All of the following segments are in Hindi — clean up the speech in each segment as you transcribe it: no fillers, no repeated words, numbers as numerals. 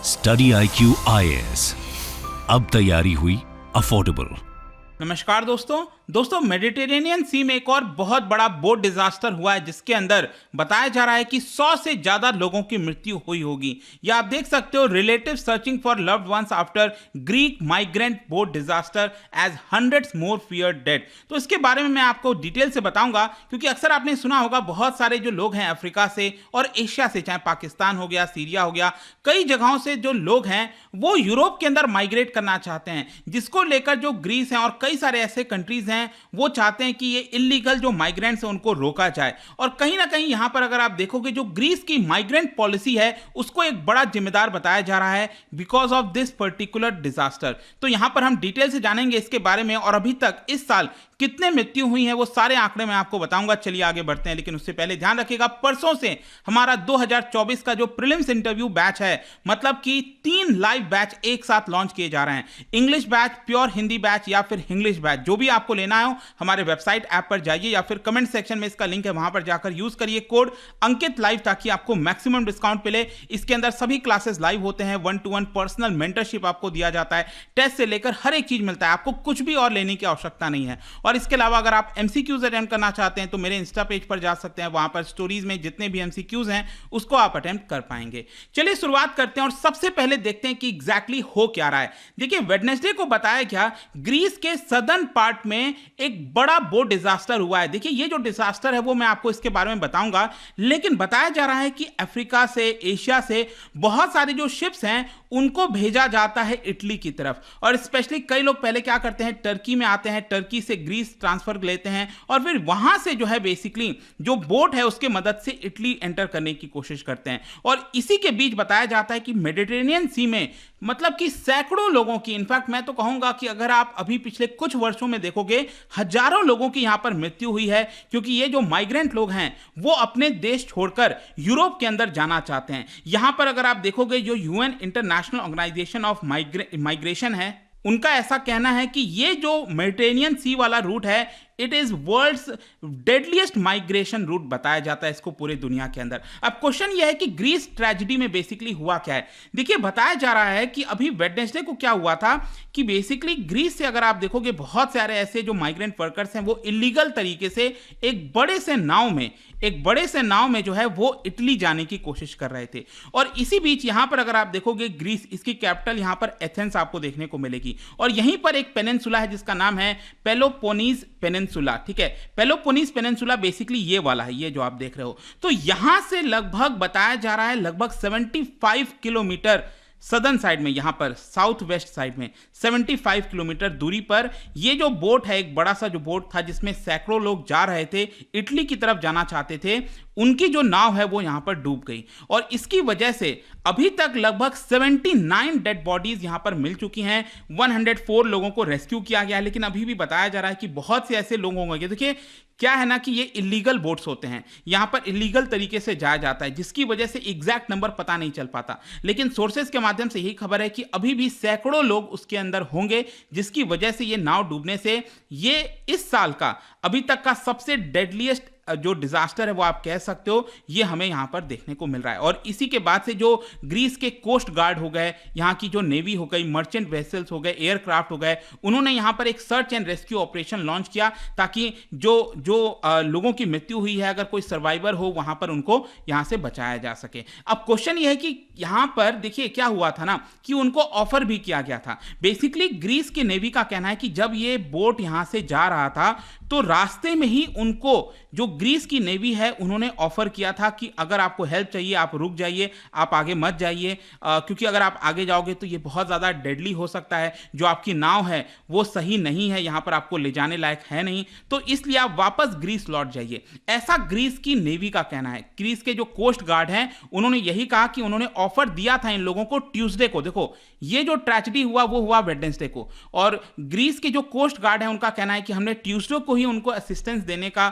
स्टडी IQ IAS, अब तैयारी हुई अफोर्डेबल। नमस्कार दोस्तों मेडिटेरेनियन सी में एक और बहुत बड़ा बोट डिजास्टर हुआ है, जिसके अंदर बताया जा रहा है कि 100 से ज्यादा लोगों की मृत्यु हुई होगी। या आप देख सकते हो, relative searching for loved ones after Greek migrant boat disaster as hundreds more fear dead. तो इसके बारे में मैं आपको डिटेल से बताऊंगा, क्योंकि अक्सर आपने सुना होगा बहुत सारे जो लोग हैं अफ्रीका से और एशिया से, चाहे पाकिस्तान हो गया, सीरिया हो गया, कई जगहों से जो लोग हैं वो यूरोप के अंदर माइग्रेट करना चाहते हैं, जिसको लेकर जो ग्रीस है और कई सारे ऐसे कंट्रीज हैं वो चाहते हैं कि ये इलीगल जो माइग्रेंट्स हैं उनको रोका जाए। और कहीं ना कहीं यहां पर अगर आप देखोगे, जो ग्रीस की माइग्रेंट पॉलिसी है उसको एक बड़ा जिम्मेदार बताया जा रहा है because of this particular disaster. तो यहां पर हम डिटेल से जानेंगे इसके बारे में, और अभी तक इस साल कितने मृत्यु हुई है वो सारे आंकड़े मैं आपको बताऊंगा। चलिए आगे बढ़ते हैं, लेकिन उससे पहले ध्यान रखिएगा, परसों से हमारा 2024 का जो प्रीलिम्स इंटरव्यू बैच है, मतलब कि 3 लाइव बैच एक साथ लॉन्च किए जा रहे हैं। English batch, pure Hindi batch या फिर इंग्लिश बैच, जो भी आपको लेना हो हमारे वेबसाइट ऐप पर जाइए या फिर कमेंट सेक्शन में इसका लिंक है, वहां पर जाकर यूज करिए कोड अंकित लाइव, ताकि आपको मैक्सिमम डिस्काउंट मिले। इसके अंदर सभी क्लासेस लाइव होते हैं, 1-to-1 पर्सनल मेंटरशिप आपको दिया जाता है, टेस्ट से लेकर हर एक चीज मिलता है, आपको कुछ भी और लेने की आवश्यकता नहीं है। और इसके अलावा अगर आप एमसीक्यूज अटेम्प्ट करना चाहते हैं तो मेरे इंस्टा पेज पर जा सकते हैं, वहां पर स्टोरीज में जितने भी एमसीक्यूज हैं उसको आप अटेम्प्ट कर पाएंगे। चलिए शुरुआत करते हैं और सबसे पहले देखते हैं कि एग्जैक्टली हो क्या रहा है। देखिए, वेडनेसडे को बताया गया ग्रीस के सदर्न पार्ट में एक बड़ा बोट डिजास्टर हुआ है। देखिए, ये जो डिजास्टर है वो मैं आपको इसके बारे में बताऊंगा, लेकिन बताया जा रहा है कि अफ्रीका से, एशिया से बहुत सारे जो शिप्स हैं उनको भेजा जाता है इटली की तरफ। और स्पेशली कई लोग पहले क्या करते हैं, टर्की में आते हैं, टर्की से ग्रीस ट्रांसफर लेते हैं और फिर वहां से जो है बेसिकली जो बोट है उसके मदद से इटली एंटर करने की कोशिश करते हैं। और इसी के बीच बताया जाता है कि मेडिटेरेनियन सी में मतलब कि सैकड़ों लोगों की, इनफैक्ट मैं तो कहूंगा कि अगर आप अभी पिछले कुछ वर्षों में देखोगे, हजारों लोगों की यहां पर मृत्यु हुई है, क्योंकि ये जो माइग्रेंट लोग हैं वो अपने देश छोड़कर यूरोप के अंदर जाना चाहते हैं। यहां पर अगर आप देखोगे, जो UN international organisation of migration है, उनका ऐसा कहना है कि ये जो मेडिटेरेनियन सी वाला रूट है, it is world's deadliest migration route बताया जाता है इसको पूरे दुनिया के अंदर। अब क्वेश्चन यह है कि ग्रीस ट्रेजेडी में बेसिकली हुआ क्या है। देखिए, बताया जा रहा है कि अभी वेडनेसडे को क्या हुआ था कि बेसिकली ग्रीस से अगर आप देखोगे, बहुत सारे ऐसे जो माइग्रेंट वर्कर्स हैं वो इलीगल तरीके से एक बड़े से नाव में जो है वो इटली जाने की कोशिश कर रहे थे। और इसी बीच यहां पर अगर आप देखोगे, ग्रीस, इसकी कैपिटल यहां पर एथेंस आपको देखने को मिलेगी, और यहीं पर एक पेनिनसुला है जिसका नाम है पेलोपोनीज पेनिनसुला। ठीक है, पेलोपोनीज पेनिनसुला बेसिकली ये वाला है, ये जो आप देख रहे हो। तो यहां से लगभग बताया जा रहा है लगभग 75 किलोमीटर सदर्न साइड में, यहां पर साउथ वेस्ट साइड में 75 किलोमीटर दूरी पर ये जो बोट है, एक बड़ा सा जो बोट था जिसमें सैकड़ों लोग जा रहे थे, इटली की तरफ जाना चाहते थे, उनकी जो नाव है वो यहां पर डूब गई। और इसकी वजह से अभी तक लगभग 79 डेड बॉडीज यहां पर मिल चुकी हैं, 104 लोगों को रेस्क्यू किया गया है, लेकिन अभी भी बताया जा रहा है कि बहुत से ऐसे लोग होंगे। देखिए, क्या है ना कि ये इलीगल बोट्स होते हैं, यहां पर इलीगल तरीके से जाया जाता है, जिसकी वजह से एग्जैक्ट नंबर पता नहीं चल पाता, लेकिन सोर्सेज के माध्यम से यही खबर है कि अभी भी सैकड़ों लोग उसके अंदर होंगे, जिसकी वजह से ये नाव डूबने से ये इस साल का अभी तक का सबसे डेडलीस्ट जो डिजास्टर है वो आप कह सकते हो, ये हमें यहां पर देखने को मिल रहा है। और इसी के बाद से जो ग्रीस के कोस्ट गार्ड हो गए, यहां की जो नेवी हो गई, मर्चेंट वेसल्स हो गए, एयरक्राफ्ट हो गए, उन्होंने यहां पर एक search and rescue operation launch किया, ताकि जो लोगों की मृत्यु हुई है, अगर कोई सर्वाइवर हो, वहां पर उनको यहां से बचाया जा सके। अब क्वेश्चन यह है कि यहां पर देखिए क्या हुआ था ना कि उनको ऑफर भी किया गया था। बेसिकली ग्रीस की नेवी का कहना है कि जब ये बोट यहां से जा रहा था तो रास्ते में ही उनको जो ग्रीस की नेवी है उन्होंने ऑफर किया था कि अगर आपको हेल्प चाहिए आप रुक जाइए, आप आगे मत जाइए, क्योंकि अगर आप आगे जाओगे तो ये बहुत ज़्यादा डेडली हो सकता है, जो आपकी नाव है वो सही नहीं है, यहाँ पर आपको ले जाने लायक है नहीं, तो इसलिए आप वापस ग्रीस लौट जाइए। ऐसा ग्रीस की नेवी का कहना है। ग्रीस के जो कोस्ट गार्ड हैं उन्होंने यही कहा कि उन्होंने ऑफर दिया था इन लोगों को ट्यूसडे को। देखो, ये जो ट्रेजेडी हुआ वो हुआ वेडनेसडे को, और ग्रीस के जो कोस्ट गार्ड हैं उनका कहना है कि हमने ट्यूसडे को ही उनको असिस्टेंस देने का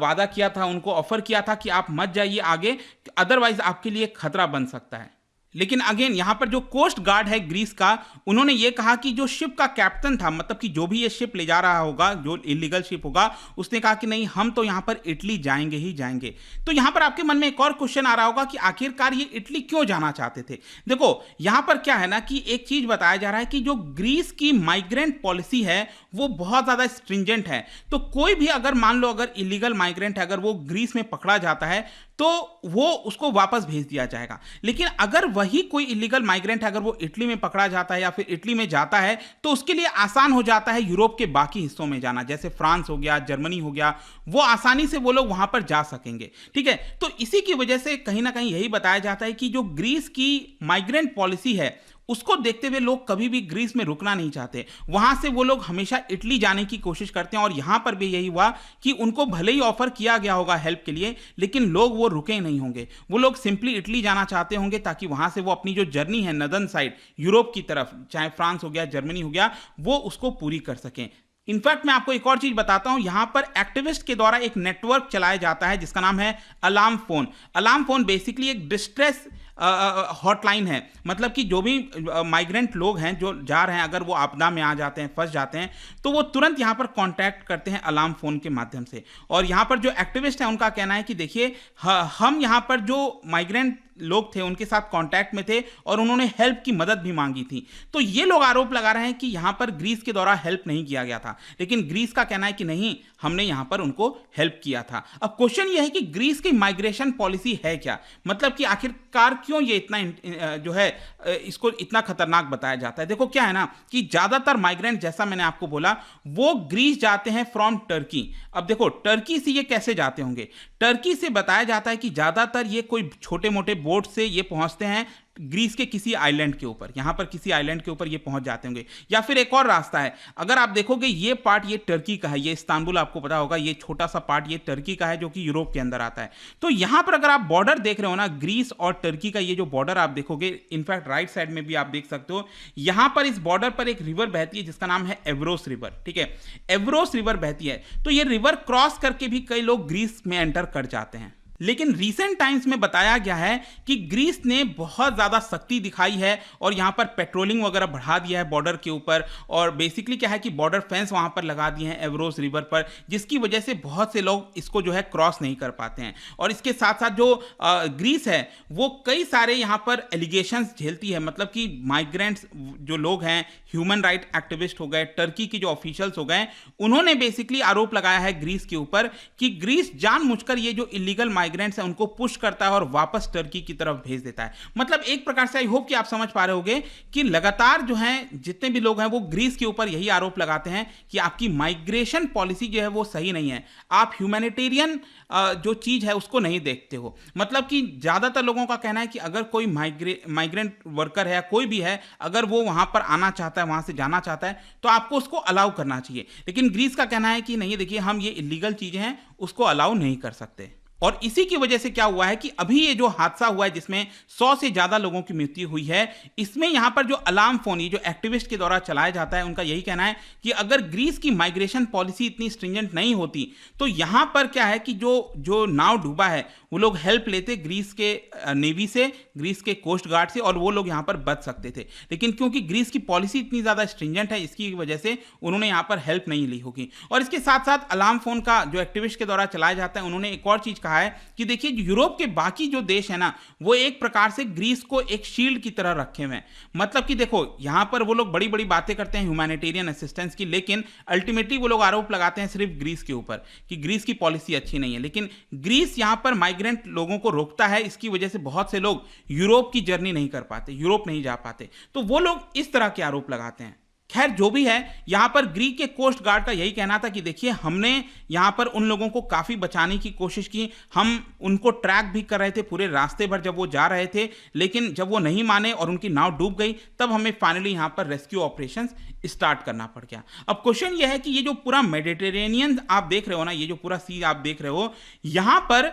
वादा किया था, उनको ऑफर किया था कि आप मत जाइए आगे, अदरवाइज आपके लिए खतरा बन सकता है। लेकिन अगेन यहाँ पर जो कोस्ट गार्ड है ग्रीस का, उन्होंने ये कहा कि जो शिप का कैप्टन था, मतलब कि जो भी ये शिप ले जा रहा होगा, जो इलीगल शिप होगा, उसने कहा कि नहीं, हम तो यहाँ पर इटली जाएंगे ही जाएंगे। तो यहाँ पर आपके मन में एक और क्वेश्चन आ रहा होगा कि आखिरकार ये इटली क्यों जाना चाहते थे। देखो यहाँ पर क्या है ना कि एक चीज बताया जा रहा है कि जो ग्रीस की माइग्रेंट पॉलिसी है वो बहुत ज्यादा स्ट्रिंजेंट है। तो कोई भी अगर मान लो अगर इलीगल माइग्रेंट है, अगर वो ग्रीस में पकड़ा जाता है तो वो उसको वापस भेज दिया जाएगा। लेकिन अगर वही कोई इलीगल माइग्रेंट है, अगर वो इटली में पकड़ा जाता है या फिर इटली में जाता है, तो उसके लिए आसान हो जाता है यूरोप के बाकी हिस्सों में जाना, जैसे फ्रांस हो गया, जर्मनी हो गया, वो आसानी से वो लोग वहां पर जा सकेंगे। ठीक है, तो इसी की वजह से कहीं ना कहीं यही बताया जाता है कि जो ग्रीस की माइग्रेंट पॉलिसी है उसको देखते हुए लोग कभी भी ग्रीस में रुकना नहीं चाहते, वहां से वो लोग हमेशा इटली जाने की कोशिश करते हैं। और यहां पर भी यही हुआ कि उनको भले ही ऑफर किया गया होगा हेल्प के लिए, लेकिन लोग वो रुके नहीं होंगे, वो लोग सिंपली इटली जाना चाहते होंगे ताकि वहां से वो अपनी जो जर्नी है नदर्न साइड यूरोप की तरफ, चाहे फ्रांस हो गया, जर्मनी हो गया, वो उसको पूरी कर सकें। इनफैक्ट मैं आपको एक और चीज बताता हूं, यहां पर एक्टिविस्ट के द्वारा एक नेटवर्क चलाया जाता है जिसका नाम है alarm phone. Alarm phone basically एक डिस्ट्रेस हॉटलाइन है, मतलब कि जो भी माइग्रेंट लोग हैं जो जा रहे हैं, अगर वो आपदा में आ जाते हैं, फंस जाते हैं, तो वो तुरंत यहाँ पर कांटेक्ट करते हैं अलार्म फोन के माध्यम से। और यहाँ पर जो एक्टिविस्ट हैं उनका कहना है कि देखिए हम यहाँ पर जो माइग्रेंट लोग थे उनके साथ कांटेक्ट में थे और उन्होंने हेल्प की मदद भी मांगी थी। तो ये लोग आरोप लगा रहे हैं कि यहाँ पर ग्रीस के द्वारा हेल्प नहीं किया गया था, लेकिन ग्रीस का कहना है कि नहीं, हमने यहाँ पर उनको हेल्प किया था। अब क्वेश्चन ये है कि ग्रीस की माइग्रेशन पॉलिसी है क्या, मतलब कि आखिरकार क्यों ये इतना जो है इसको इतना खतरनाक बताया जाता है। देखो क्या है ना कि ज्यादातर माइग्रेंट, जैसा मैंने आपको बोला, वो ग्रीस जाते हैं फ्रॉम टर्की। अब देखो टर्की से ये कैसे जाते होंगे, टर्की से बताया जाता है कि ज्यादातर ये कोई छोटे मोटे बोट से ये पहुंचते हैं ग्रीस के किसी आइलैंड के ऊपर, यहां पर किसी आइलैंड के ऊपर ये पहुंच जाते होंगे। या फिर एक और रास्ता है, अगर आप देखोगे ये पार्ट ये टर्की का है, ये इस्तांबुल आपको पता होगा, ये छोटा सा पार्ट ये टर्की का है जो कि यूरोप के अंदर आता है। तो यहां पर अगर आप बॉर्डर देख रहे हो ना, ग्रीस और टर्की का ये जो बॉर्डर आप देखोगे, इनफैक्ट राइट साइड में भी आप देख सकते हो, यहां पर इस बॉर्डर पर एक रिवर बहती है जिसका नाम है एवरोस रिवर। ठीक है, एवरोस रिवर बहती है, तो ये रिवर क्रॉस करके भी कई लोग ग्रीस में एंटर कर जाते हैं। लेकिन रीसेंट टाइम्स में बताया गया है कि ग्रीस ने बहुत ज़्यादा सख्ती दिखाई है और यहाँ पर पेट्रोलिंग वगैरह बढ़ा दिया है बॉर्डर के ऊपर, और बेसिकली क्या है कि बॉर्डर फेंस वहाँ पर लगा दिए हैं एवरोस रिवर पर, जिसकी वजह से बहुत से लोग इसको जो है क्रॉस नहीं कर पाते हैं। और इसके साथ साथ जो ग्रीस है वो कई सारे यहाँ पर एलिगेशंस झेलती है, मतलब कि माइग्रेंट्स जो लोग हैं, ह्यूमन राइट एक्टिविस्ट हो गए, टर्की के जो ऑफिशियल्स हो गए, उन्होंने बेसिकली आरोप लगाया है ग्रीस के ऊपर कि ग्रीस जानबूझकर ये जो इलीगल माइग्रेंट्स हैं उनको पुश करता है और वापस टर्की की तरफ भेज देता है। मतलब एक प्रकार से आई होप कि आप समझ पा रहे होंगे कि लगातार जो हैं जितने भी लोग हैं वो ग्रीस के ऊपर यही आरोप लगाते हैं कि आपकी माइग्रेशन पॉलिसी जो है वो सही नहीं है, आप ह्यूमैनिटेरियन जो चीज है उसको नहीं देखते हो। मतलब कि ज्यादातर लोगों का कहना है कि अगर कोई माइग्रेंट वर्कर है, कोई भी है, अगर वो वहां पर आना चाहता है, वहां से जाना चाहता है, तो आपको उसको अलाउ करना चाहिए। लेकिन ग्रीस का कहना है कि नहीं, देखिए हम ये इलीगल चीजें हैं उसको अलाउ नहीं कर सकते। और इसी की वजह से क्या हुआ है कि अभी ये जो हादसा हुआ है जिसमें 100 से ज्यादा लोगों की मृत्यु हुई है, इसमें यहां पर जो अलार्म फोन, ये जो एक्टिविस्ट के द्वारा चलाया जाता है, उनका यही कहना है कि अगर ग्रीस की माइग्रेशन पॉलिसी इतनी स्ट्रिंजेंट नहीं होती तो यहां पर क्या है कि जो नाव डूबा है वो लोग हेल्प लेते ग्रीस के नेवी से, ग्रीस के कोस्ट गार्ड से, और वो लोग यहां पर बच सकते थे। लेकिन क्योंकि ग्रीस की पॉलिसी इतनी ज्यादा स्ट्रिंजेंट है, इसकी वजह से उन्होंने यहां पर हेल्प नहीं ली होगी। और इसके साथ साथ अलार्म फोन का जो एक्टिविस्ट के द्वारा चलाया जाता है, उन्होंने एक और चीज कहा है कि देखिए यूरोप के बाकी जो देश है ना, वो एक प्रकार से ग्रीस को एक शील्ड की तरह रखे हुए हैं। मतलब कि देखो यहां पर वो लोग बड़ी बड़ी बातें करते हैं ह्यूमैनिटेरियन असिस्टेंस की, लेकिन अल्टीमेटली वो लोग आरोप लगाते हैं सिर्फ ग्रीस के ऊपर कि ग्रीस की पॉलिसी अच्छी नहीं है। लेकिन ग्रीस यहां पर माइग्रेंट लोगों को रोकता है, इसकी वजह से बहुत से लोग यूरोप की जर्नी नहीं कर पाते, यूरोप नहीं जा पाते। तो वो लोग इस तरह के आरोप लगाते हैं। खैर जो भी है, यहां पर ग्रीक के कोस्ट गार्ड का यही कहना था कि देखिए हमने यहां पर उन लोगों को काफी बचाने की कोशिश की, हम उनको ट्रैक भी कर रहे थे पूरे रास्ते भर जब वो जा रहे थे, लेकिन जब वो नहीं माने और उनकी नाव डूब गई, तब हमें फाइनली यहां पर रेस्क्यू ऑपरेशंस स्टार्ट करना पड़ गया। अब क्वेश्चन ये है कि ये जो पूरा मेडिटेरेनियन आप देख रहे हो ना, ये जो पूरा सी आप देख रहे हो, यहां पर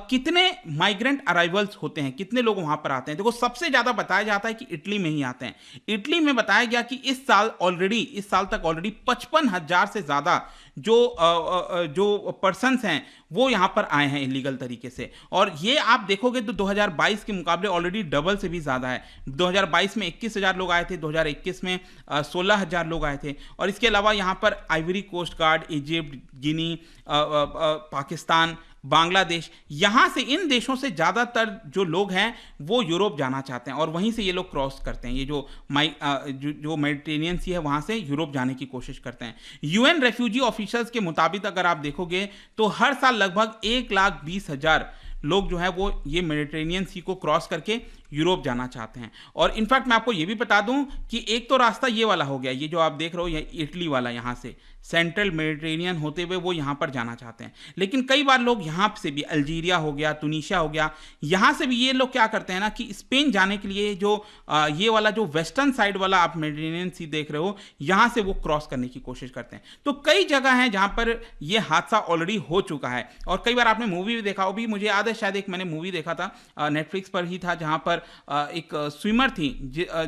कितने माइग्रेंट अराइवल्स होते हैं, कितने लोग वहां पर आते हैं। देखो सबसे ज्यादा बताया जाता है कि इटली में ही आते हैं। इटली में बताया गया कि इस साल ऑलरेडी इस साल तक ऑलरेडी 55,000 से ज़्यादा जो पर्सन्स हैं वो यहाँ पर आए हैं इलीगल तरीके से। और ये आप देखोगे तो 2022 के मुकाबले ऑलरेडी डबल से भी ज़्यादा है। 2022 में 21,000 लोग आए थे, 2021 में 16,000 लोग आए थे। और इसके अलावा यहाँ पर आइवरी कोस्ट गार्ड, इजिप्ट, गिनी, पाकिस्तान, बांग्लादेश, यहाँ से इन देशों से ज़्यादातर जो लोग हैं वो यूरोप जाना चाहते हैं और वहीं से ये लोग क्रॉस करते हैं। ये जो मेडिटेरियन सी है वहाँ से यूरोप जाने की कोशिश करते हैं। यूएन रेफ्यूजी ऑफिसर्स के मुताबिक अगर आप देखोगे तो हर साल लगभग 1,20,000 लोग जो है वो ये मेडिटेरेनियन सी को क्रॉस करके यूरोप जाना चाहते हैं। और इनफैक्ट मैं आपको ये भी बता दूं कि एक तो रास्ता ये वाला हो गया, ये जो आप देख रहे हो ये इटली वाला, यहाँ से सेंट्रल मेडिटेरेनियन होते हुए वो यहाँ पर जाना चाहते हैं। लेकिन कई बार लोग यहाँ से भी, अल्जीरिया हो गया, तुनीशिया हो गया, यहाँ से भी ये लोग क्या करते हैं ना कि स्पेन जाने के लिए जो ये वाला जो वेस्टर्न साइड वाला आप मेडिटेरेनियन सी देख रहे हो, यहाँ से वो क्रॉस करने की कोशिश करते हैं। तो कई जगह हैं जहाँ पर ये हादसा ऑलरेडी हो चुका है। और कई बार आपने मूवी भी देखा हो, भी मुझे याद है शायद एक मैंने मूवी देखा था नेटफ्लिक्स पर ही था, जहाँ पर एक स्विमर थी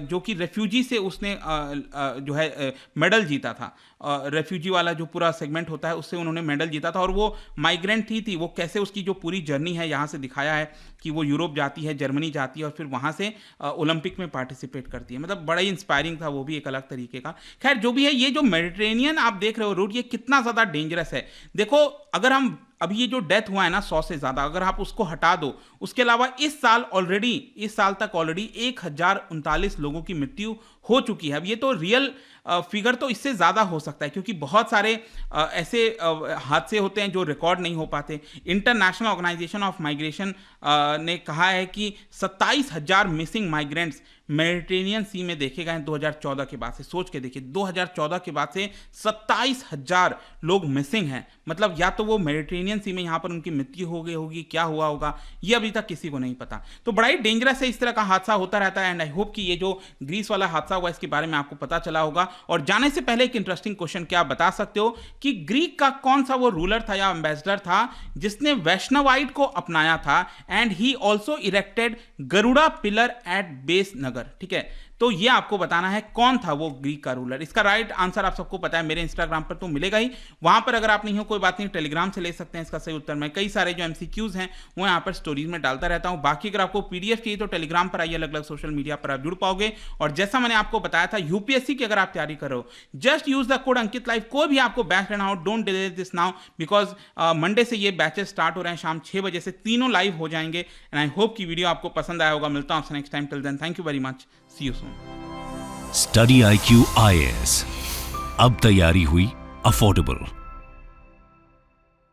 जो कि रेफ्यूजी से उसने जो है मेडल जीता था। रेफ्यूजी वाला जो पूरा सेगमेंट होता है उससे उन्होंने मेडल जीता था। और वो माइग्रेंट थी वो कैसे उसकी जो पूरी जर्नी है यहाँ से दिखाया है कि वो यूरोप जाती है, जर्मनी जाती है और फिर वहाँ से ओलंपिक में पार्टिसिपेट करती है। मतलब बड़ा ही इंस्पायरिंग था, वो भी एक अलग तरीके का। खैर जो भी है, ये जो मेडिटेरेनियन आप देख रहे हो रूट, ये कितना ज़्यादा डेंजरस है। देखो अगर हम अभी ये जो डेथ हुआ है ना 100 से ज़्यादा, अगर आप उसको हटा दो, उसके अलावा इस साल तक ऑलरेडी 1,039 लोगों की मृत्यु हो चुकी है। अब ये तो रियल फिगर तो इससे ज़्यादा हो सकता है क्योंकि बहुत सारे ऐसे हादसे होते हैं जो रिकॉर्ड नहीं हो पाते। इंटरनेशनल ऑर्गेनाइजेशन ऑफ माइग्रेशन ने कहा है कि 27,000 मिसिंग माइग्रेंट्स मेडिटेरेनियन सी में देखे गए हैं 2014 के बाद से। सोच के देखिए 2014 के बाद से 27,000 लोग मिसिंग हैं। मतलब या तो वो मेडिटेरेनियन सी में यहाँ पर उनकी मृत्यु हो गई होगी, क्या हुआ होगा ये अभी तक किसी को नहीं पता। तो बड़ा ही डेंजरस है, इस तरह का हादसा होता रहता है। एंड आई होप कि ये जो ग्रीस वाला हादसा हुआ इसके बारे में आपको पता चला होगा। और जाने से पहले एक इंटरेस्टिंग क्वेश्चन, क्या आप बता सकते हो कि ग्रीक का कौन सा वो रूलर था या एम्बेसडर था जिसने वैष्णवाइट को अपनाया था and he also erected Garuda pillar at Besnagar? ठीक है, तो ये आपको बताना है कौन था वो ग्रीक का रूलर। इसका राइट आंसर आप सबको पता है, मेरे इंस्टाग्राम पर तो मिलेगा ही, वहां पर अगर आप नहीं हो कोई बात नहीं, टेलीग्राम से ले सकते हैं इसका सही उत्तर। मैं कई सारे जो एमसीक्यूज हैं वो यहाँ पर स्टोरीज में डालता रहता हूँ। बाकी अगर आपको पीडीएफ चाहिए तो टेलीग्राम पर आइए, अलग अलग सोशल मीडिया पर आप जुड़ पाओगे। और जैसा मैंने आपको बताया था, यूपीएससी की अगर आप तैयारी कर रहे हो, just use the code Ankit live. कोई भी आपको बैच लेना हो, don't delay this now, because Monday से ये बैचेस स्टार्ट हो रहे हैं, शाम 6 बजे से तीनों लाइव हो जाएंगे। एंड आई होप की वीडियो आपको पसंद आया होगा। मिलता हूँ आपसे next time, till then thank you very much, see you soon. Study IQ IAS, अब तैयारी हुई अफोर्डेबल।